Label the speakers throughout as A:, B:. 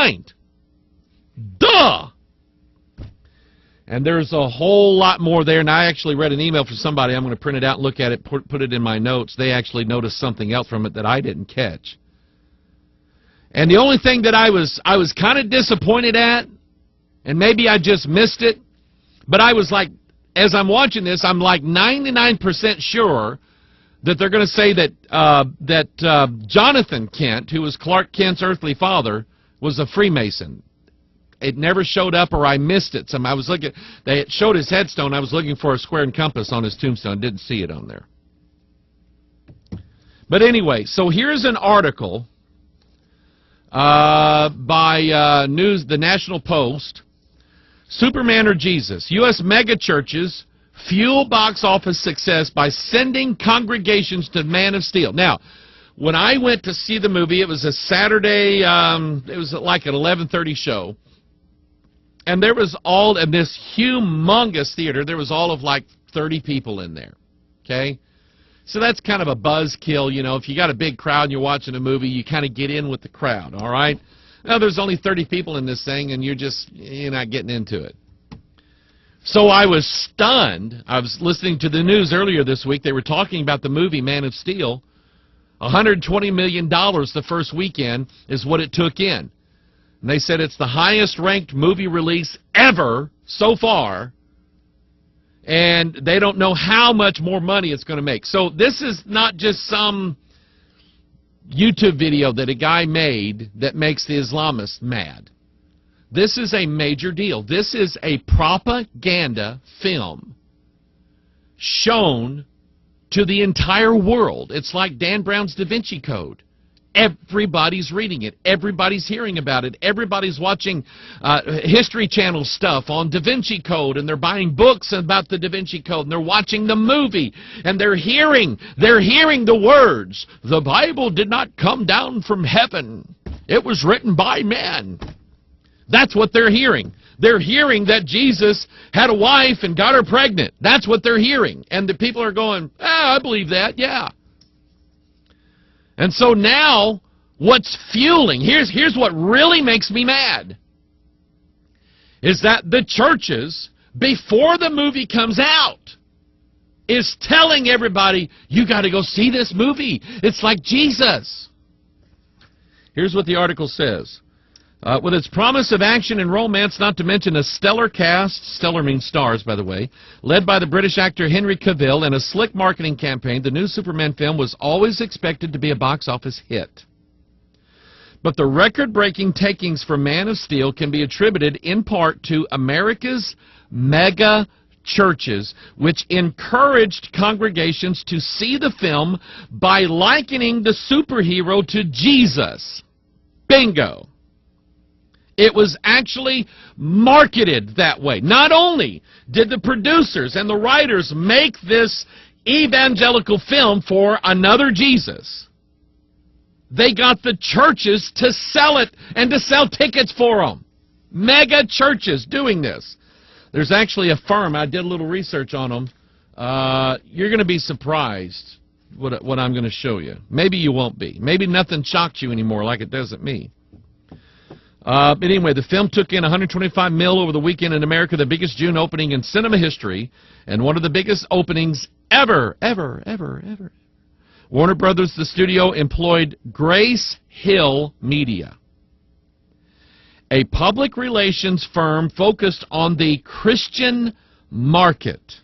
A: mind. Duh! And there's a whole lot more there, and I actually read an email from somebody. I'm going to print it out and look at it, put it in my notes. They actually noticed something else from it that I didn't catch. And the only thing that I was kind of disappointed at, and maybe I just missed it, but I was like, as I'm watching this, I'm like 99% sure that they're going to say that Jonathan Kent, who was Clark Kent's earthly father, was a Freemason. It never showed up, or I missed it. I was looking. They showed his headstone. I was looking for a square and compass on his tombstone. Didn't see it on there. But anyway, so here's an article by the National Post. Superman or Jesus? U.S. megachurches fuel box office success by sending congregations to Man of Steel. Now, when I went to see the movie, it was a Saturday. It was like an 11:30 show. And there was all in this humongous theater, there was all of like 30 people in there, okay? So that's kind of a buzzkill, you know. If you got a big crowd and you're watching a movie, you kind of get in with the crowd, all right? Now, there's only 30 people in this thing, and you're not getting into it. So I was stunned. I was listening to the news earlier this week. They were talking about the movie Man of Steel. $120 million the first weekend is what it took in. And they said it's the highest-ranked movie release ever so far, and they don't know how much more money it's going to make. So this is not just some YouTube video that a guy made that makes the Islamists mad. This is a major deal. This is a propaganda film shown to the entire world. It's like Dan Brown's Da Vinci Code. Everybody's reading it. Everybody's hearing about it. Everybody's watching History Channel stuff on Da Vinci Code, and they're buying books about the Da Vinci Code, and they're watching the movie, and they're hearing the words, "The Bible did not come down from heaven. It was written by men." That's what they're hearing. They're hearing that Jesus had a wife and got her pregnant. That's what they're hearing. And the people are going, I believe that, yeah. And so now, what's fueling, here's what really makes me mad, is that the churches, before the movie comes out, is telling everybody, you got to go see this movie. It's like Jesus. Here's what the article says. With its promise of action and romance, not to mention a stellar cast, stellar means stars, by the way, led by the British actor Henry Cavill, and a slick marketing campaign, the new Superman film was always expected to be a box office hit. But the record-breaking takings for Man of Steel can be attributed in part to America's mega churches, which encouraged congregations to see the film by likening the superhero to Jesus. Bingo! It was actually marketed that way. Not only did the producers and the writers make this evangelical film for another Jesus, they got the churches to sell it and to sell tickets for them. Mega churches doing this. There's actually a firm, I did a little research on them. You're going to be surprised what I'm going to show you. Maybe you won't be. Maybe nothing shocks you anymore like it does at me. But anyway, the film took in $125 million over the weekend in America, the biggest June opening in cinema history, and one of the biggest openings ever. Warner Brothers, the studio, employed Grace Hill Media, a public relations firm focused on the Christian market,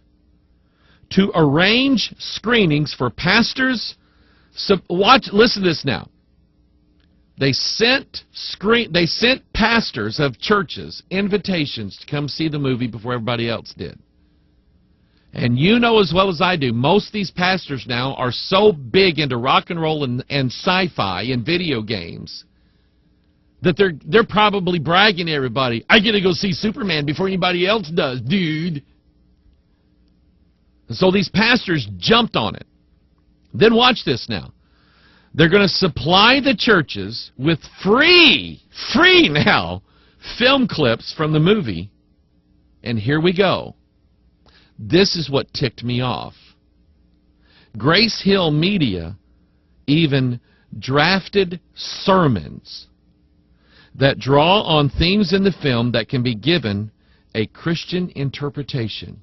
A: to arrange screenings for pastors. Listen to this now. They sent pastors of churches invitations to come see the movie before everybody else did. And you know as well as I do, most of these pastors now are so big into rock and roll and sci-fi and video games that they're probably bragging to everybody, I get to go see Superman before anybody else does, dude. And so these pastors jumped on it. Then watch this now. They're going to supply the churches with free now, film clips from the movie. And here we go. This is what ticked me off. Grace Hill Media even drafted sermons that draw on themes in the film that can be given a Christian interpretation.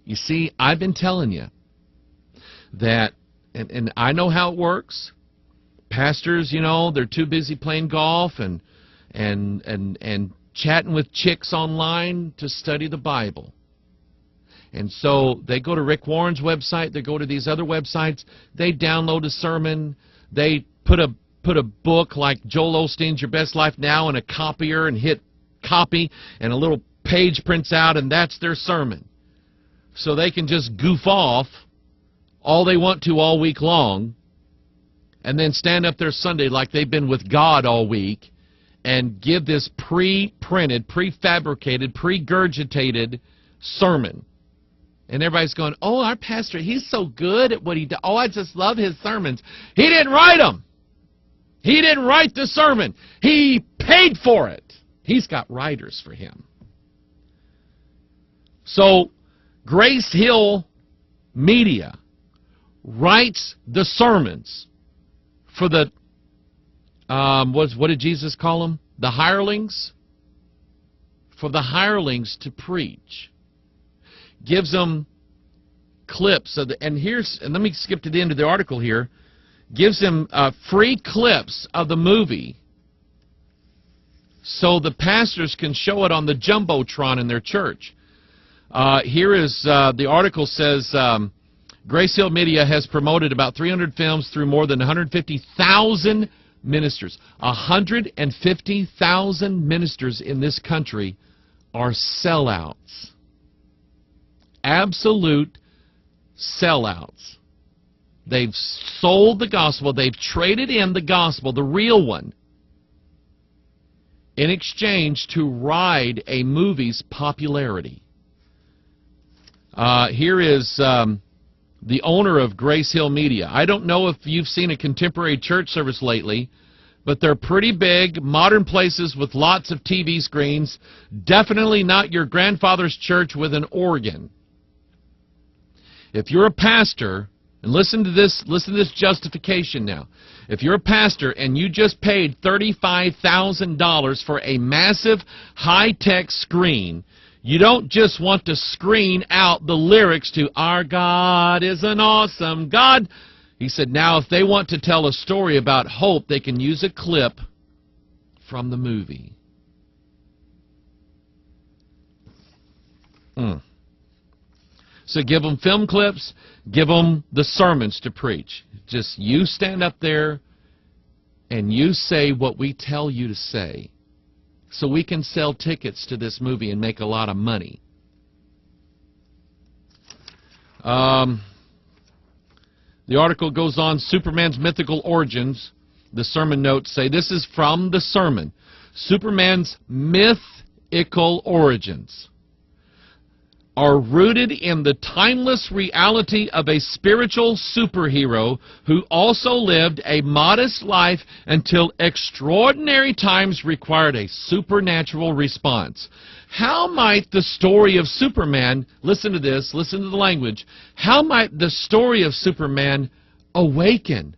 A: You see, I've been telling you that, and I know how it works. Pastors, you know, they're too busy playing golf and chatting with chicks online to study the Bible. And so they go to Rick Warren's website, they go to these other websites, they download a sermon, they put a book like Joel Osteen's Your Best Life Now in a copier and hit copy, and a little page prints out, and that's their sermon. So they can just goof off all they want to all week long, and then stand up there Sunday like they've been with God all week and give this pre-printed, prefabricated, pregurgitated sermon. And everybody's going, oh, our pastor, he's so good at what he does. Oh, I just love his sermons. He didn't write them. He didn't write the sermon. He paid for it. He's got writers for him. So, Grace Hill Media writes the sermons for the, what did Jesus call them? The hirelings? For the hirelings to preach. Gives them clips of the, and let me skip to the end of the article here. Gives them free clips of the movie so the pastors can show it on the Jumbotron in their church. Here is, the article says, Grace Hill Media has promoted about 300 films through more than 150,000 ministers. 150,000 ministers in this country are sellouts. Absolute sellouts. They've sold the gospel. They've traded in the gospel, the real one, in exchange to ride a movie's popularity. Here is the owner of Grace Hill Media. I don't know if you've seen a contemporary church service lately, but they're pretty big, modern places with lots of TV screens. Definitely not your grandfather's church with an organ. If you're a pastor, and listen to this justification now. If you're a pastor and you just paid $35,000 for a massive high-tech screen, you don't just want to screen out the lyrics to Our God is an Awesome God. He said, now if they want to tell a story about hope, they can use a clip from the movie. So give them film clips, give them the sermons to preach. Just you stand up there and you say what we tell you to say so we can sell tickets to this movie and make a lot of money. The article goes on, Superman's mythical origins. The sermon notes say, this is from the sermon. Superman's mythical origins are rooted in the timeless reality of a spiritual superhero who also lived a modest life until extraordinary times required a supernatural response. How might the story of Superman, listen to this, listen to the language, how might the story of Superman awaken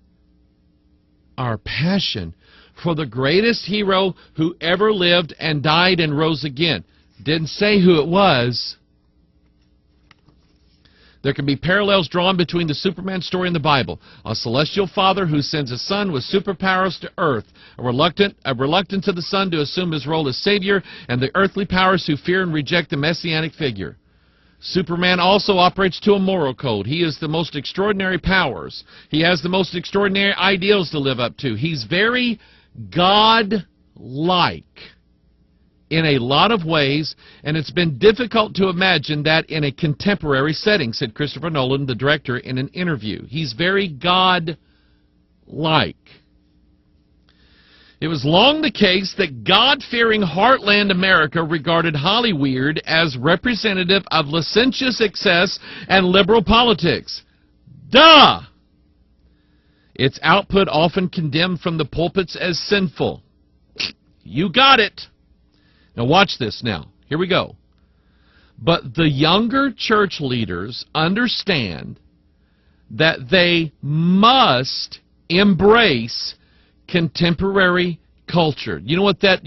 A: our passion for the greatest hero who ever lived and died and rose again? Didn't say who it was. There can be parallels drawn between the Superman story and the Bible. A celestial father who sends a son with superpowers to earth, a reluctance of the son to assume his role as savior, and the earthly powers who fear and reject the messianic figure. Superman also operates to a moral code. He has the most extraordinary powers. He has the most extraordinary ideals to live up to. He's very God-like in a lot of ways, and it's been difficult to imagine that in a contemporary setting, said Christopher Nolan, the director, in an interview. He's very God-like. It was long the case that God-fearing heartland America regarded Hollyweird as representative of licentious excess and liberal politics. Duh! Its output often condemned from the pulpits as sinful. You got it. Now watch this now. Here we go. But the younger church leaders understand that they must embrace contemporary culture. You know what that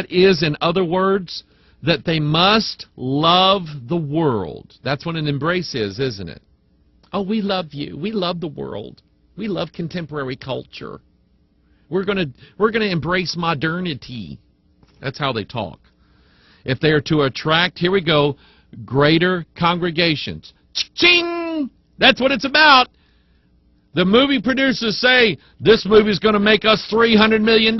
A: is in other words? That they must love the world. That's what an embrace is, isn't it? Oh, we love you. We love the world. We love contemporary culture. We're going to embrace modernity. That's how they talk. If they are to attract, here we go, greater congregations. Ching! That's what it's about. The movie producers say, this movie's going to make us $300 million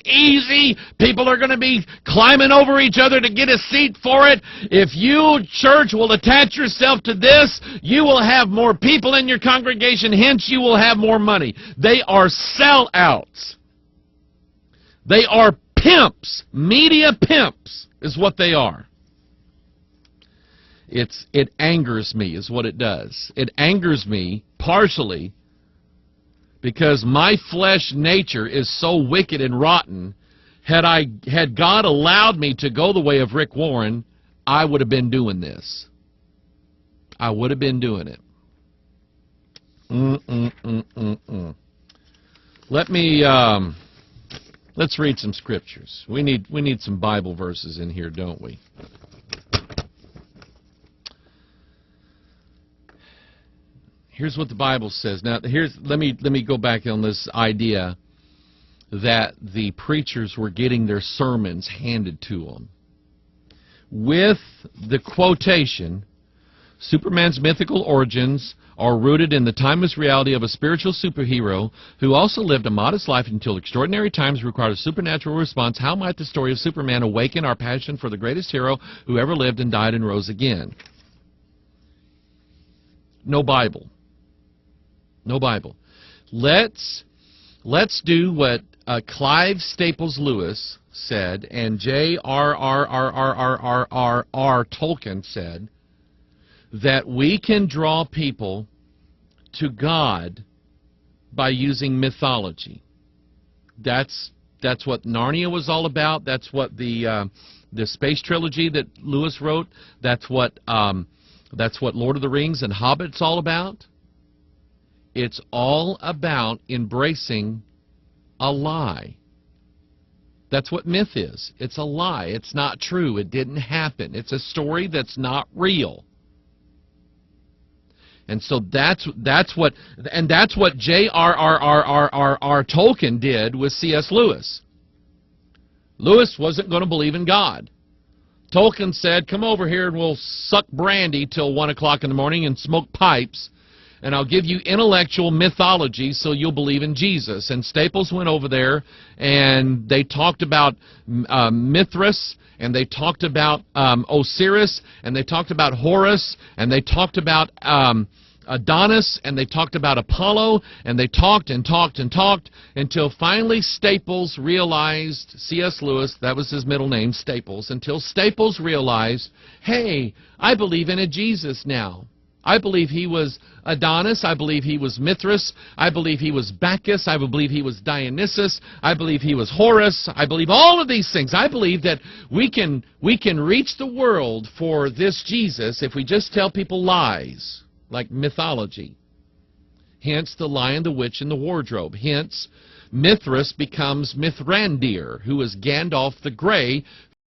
A: easy. People are going to be climbing over each other to get a seat for it. If you, church, will attach yourself to this, you will have more people in your congregation, hence you will have more money. They are sellouts. They are pimps. Media pimps is what they are. It angers me is what it does. It angers me partially because my flesh nature is so wicked and rotten. Had God allowed me to go the way of Rick Warren, I would have been doing this. I would have been doing it. Let's read some scriptures. We need some Bible verses in here, don't we? Here's what the Bible says. Now, let me go back on this idea that the preachers were getting their sermons handed to them. With the quotation, Superman's mythical origins are rooted in the timeless reality of a spiritual superhero who also lived a modest life until extraordinary times required a supernatural response. How might the story of Superman awaken our passion for the greatest hero who ever lived and died and rose again? No Bible. No Bible. Let's do what Clive Staples Lewis said and J.R.R.R.R.R.R. Tolkien said, that we can draw people to God by using mythology. That's what Narnia was all about. That's what the space trilogy that Lewis wrote. That's what Lord of the Rings and Hobbit's all about. It's all about embracing a lie. That's what myth is. It's a lie. It's not true. It didn't happen. It's a story that's not real. And so that's what J.R.R.R.R.R. Tolkien did with C.S. Lewis. Lewis wasn't going to believe in God. Tolkien said, come over here and we'll suck brandy till 1 o'clock in the morning and smoke pipes, and I'll give you intellectual mythology so you'll believe in Jesus. And Staples went over there, and they talked about Mithras, and they talked about Osiris, and they talked about Horus, and they talked about Adonis, and they talked about Apollo, and they talked and talked and talked until finally Staples realized, C.S. Lewis, that was his middle name, Staples, until Staples realized, hey, I believe in a Jesus now. I believe he was Adonis. I believe he was Mithras. I believe he was Bacchus. I believe he was Dionysus. I believe he was Horus. I believe all of these things. I believe that we can reach the world for this Jesus if we just tell people lies, like mythology. Hence the Lion, the Witch, and the Wardrobe. Hence Mithras becomes Mithrandir, who is Gandalf the Grey